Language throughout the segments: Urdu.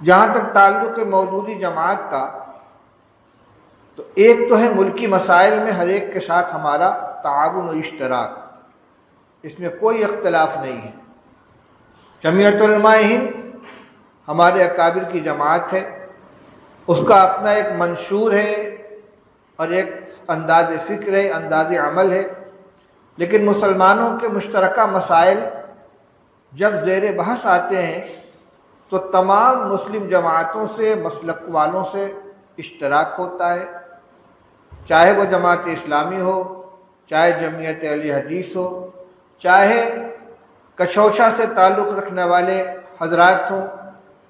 جہاں تک تعلق مودودی جماعت کا، تو ایک تو ہے ملکی مسائل میں ہر ایک کے ساتھ ہمارا تعاون و اشتراک، اس میں کوئی اختلاف نہیں ہے۔ جمعیت علماء ہند ہمارے اکابر کی جماعت ہے، اس کا اپنا ایک منشور ہے اور ایک انداز فکر ہے، انداز عمل ہے، لیکن مسلمانوں کے مشترکہ مسائل جب زیر بحث آتے ہیں تو تمام مسلم جماعتوں سے، مسلک والوں سے اشتراک ہوتا ہے، چاہے وہ جماعت اسلامی ہو، چاہے جمعیت اہل حدیث ہو، چاہے کچھوچا سے تعلق رکھنے والے حضرات ہوں،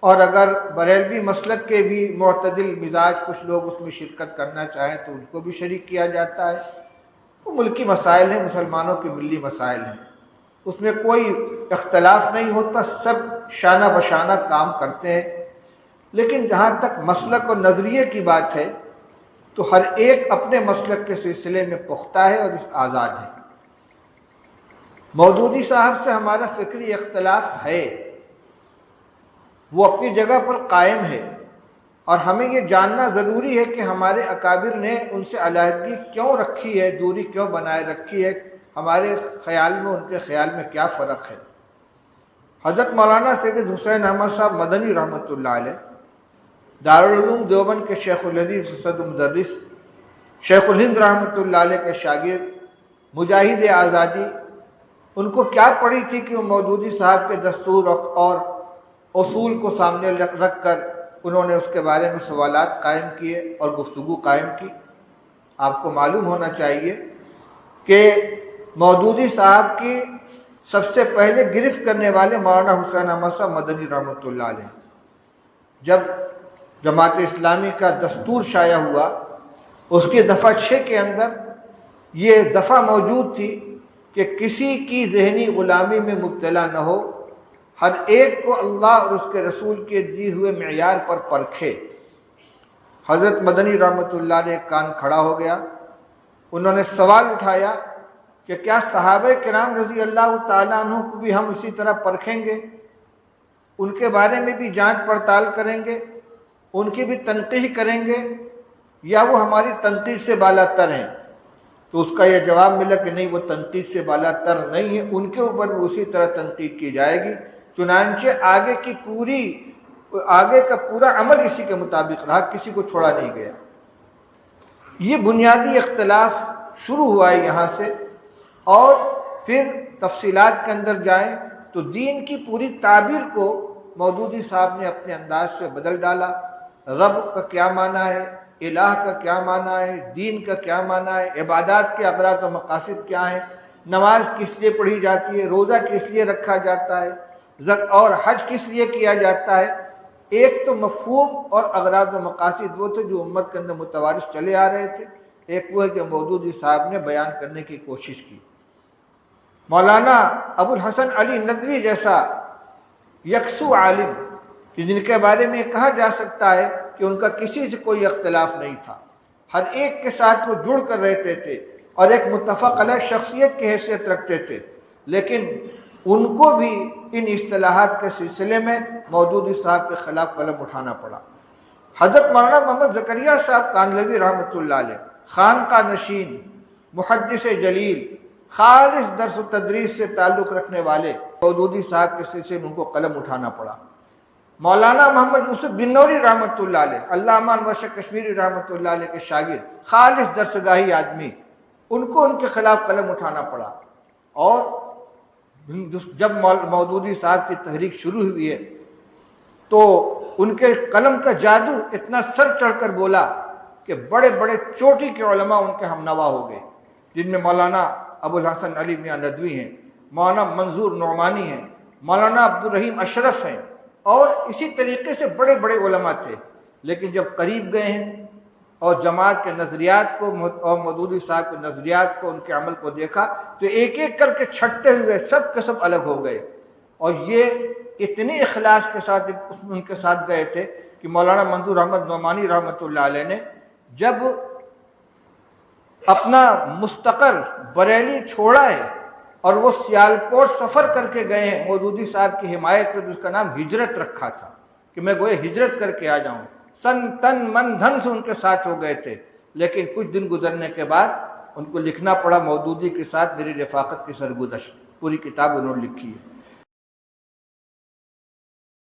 اور اگر بریلوی مسلک کے بھی معتدل مزاج کچھ لوگ اس میں شرکت کرنا چاہیں تو ان کو بھی شریک کیا جاتا ہے۔ وہ ملکی مسائل ہیں، مسلمانوں کے ملی مسائل ہیں، اس میں کوئی اختلاف نہیں ہوتا، سب شانہ بشانہ کام کرتے ہیں۔ لیکن جہاں تک مسلک اور نظریے کی بات ہے تو ہر ایک اپنے مسلک کے سلسلے میں پختہ ہے اور آزاد ہے۔ مودودی صاحب سے ہمارا فکری اختلاف ہے، وہ اپنی جگہ پر قائم ہے، اور ہمیں یہ جاننا ضروری ہے کہ ہمارے اکابر نے ان سے علیحدگی کیوں رکھی ہے، دوری کیوں بنائے رکھی ہے، ہمارے خیال میں ان کے خیال میں کیا فرق ہے۔ حضرت مولانا سید حسین احمد صاحب مدنی رحمۃ اللہ علیہ دارالعلوم دیوبند کے شیخ الحدیث اسد مدرس، شیخ الہند رحمۃ اللہ علیہ کے شاگرد، مجاہد آزادی، ان کو کیا پڑی تھی کہ وہ مودودی صاحب کے دستور اور اصول کو سامنے رکھ کر انہوں نے اس کے بارے میں سوالات قائم کیے اور گفتگو قائم کی۔ آپ کو معلوم ہونا چاہیے کہ مودودی صاحب کی سب سے پہلے گرفت کرنے والے مولانا حسین احمد صاحب مدنی رحمۃ اللہ علیہ۔ جب جماعت اسلامی کا دستور شائع ہوا، اس کے دفعہ 6 کے اندر یہ دفعہ موجود تھی کہ کسی کی ذہنی غلامی میں مبتلا نہ ہو، ہر ایک کو اللہ اور اس کے رسول کے دیے ہوئے معیار پر پرکھے۔ حضرت مدنی رحمۃ اللہ علیہ کان کھڑا ہو گیا، انہوں نے سوال اٹھایا کہ کیا صحابہ کرام رضی اللہ تعالیٰ عنہ کو بھی ہم اسی طرح پرکھیں گے، ان کے بارے میں بھی جانچ پڑتال کریں گے، ان کی بھی تنقیح کریں گے، یا وہ ہماری تنقید سے بالا تر ہیں؟ تو اس کا یہ جواب ملا کہ نہیں، وہ تنقید سے بالا تر نہیں ہے، ان کے اوپر بھی اسی طرح تنقید کی جائے گی۔ چنانچہ آگے کا پورا عمل اسی کے مطابق رہا، کسی کو چھوڑا نہیں گیا۔ یہ بنیادی اختلاف شروع ہوا ہے یہاں سے، اور پھر تفصیلات کے اندر جائیں تو دین کی پوری تعبیر کو مودودی صاحب نے اپنے انداز سے بدل ڈالا۔ رب کا کیا معنی ہے، الہ کا کیا معنی ہے، دین کا کیا معنی ہے، عبادات کے اغراض و مقاصد کیا ہیں، نماز کس لیے پڑھی جاتی ہے، روزہ کس لیے رکھا جاتا ہے، اور حج کس لیے کیا جاتا ہے۔ ایک تو مفہوم اور اغراض و مقاصد وہ تھے جو امت کے اندر متوارث چلے آ رہے تھے، ایک وہ ہے جو مودودی صاحب نے بیان کرنے کی کوشش کی۔ مولانا ابو الحسن علی ندوی جیسا یکسو عالم کہ جن کے بارے میں کہا جا سکتا ہے کہ ان کا کسی سے کوئی اختلاف نہیں تھا، ہر ایک کے ساتھ وہ جڑ کر رہتے تھے اور ایک متفق علیہ شخصیت کی حیثیت رکھتے تھے، لیکن ان کو بھی ان اصطلاحات کے سلسلے میں مودودی صاحب کے خلاف قلم اٹھانا پڑا۔ حضرت مولانا محمد زکریا صاحب کانلوی رحمۃ اللہ علیہ، خانقاہ نشین، محدث جلیل، خالص درس و تدریس سے تعلق رکھنے والے، مودودی صاحب کے سلسلے میں ان کو قلم اٹھانا پڑا۔ مولانا محمد یوسف بنوری رحمۃ اللہ علیہ، علامہ انور شاہ کشمیری رحمۃ اللہ علیہ کے شاگرد، خالص درسگاہی آدمی، ان کو ان کے خلاف قلم اٹھانا پڑا۔ اور جب مودودی صاحب کی تحریک شروع ہوئی ہے تو ان کے قلم کا جادو اتنا سر چڑھ کر بولا کہ بڑے بڑے چوٹی کے علماء ان کے ہمنوا ہو گئے، جن میں مولانا ابو الحسن علی میاں ندوی ہیں، مولانا منظور نعمانی ہیں، مولانا عبدالرحیم اشرف ہیں، اور اسی طریقے سے بڑے بڑے علماء تھے۔ لیکن جب قریب گئے ہیں اور جماعت کے نظریات کو اور مودودی صاحب کے نظریات کو، ان کے عمل کو دیکھا تو ایک ایک کر کے چھٹتے ہوئے سب کے سب الگ ہو گئے، اور یہ اتنے اخلاص کے ساتھ ان کے ساتھ گئے تھے کہ مولانا منظور احمد نعمانی رحمۃ اللہ علیہ نے جب اپنا مستقر بریلی چھوڑا ہے اور وہ سیالکوٹ سفر کر کے گئے ہیں، مودودی صاحب کی حمایت میں، اس کا نام ہجرت رکھا تھا کہ میں گویا ہجرت کر کے آ جاؤں. سن تن من دھن سے ان کے ساتھ ہو گئے تھے، لیکن کچھ دن گزرنے کے بعد ان کو لکھنا پڑا مودودی کے ساتھ میری رفاقت کی سرگزشت. پوری کتاب انہوں نے لکھی ہے.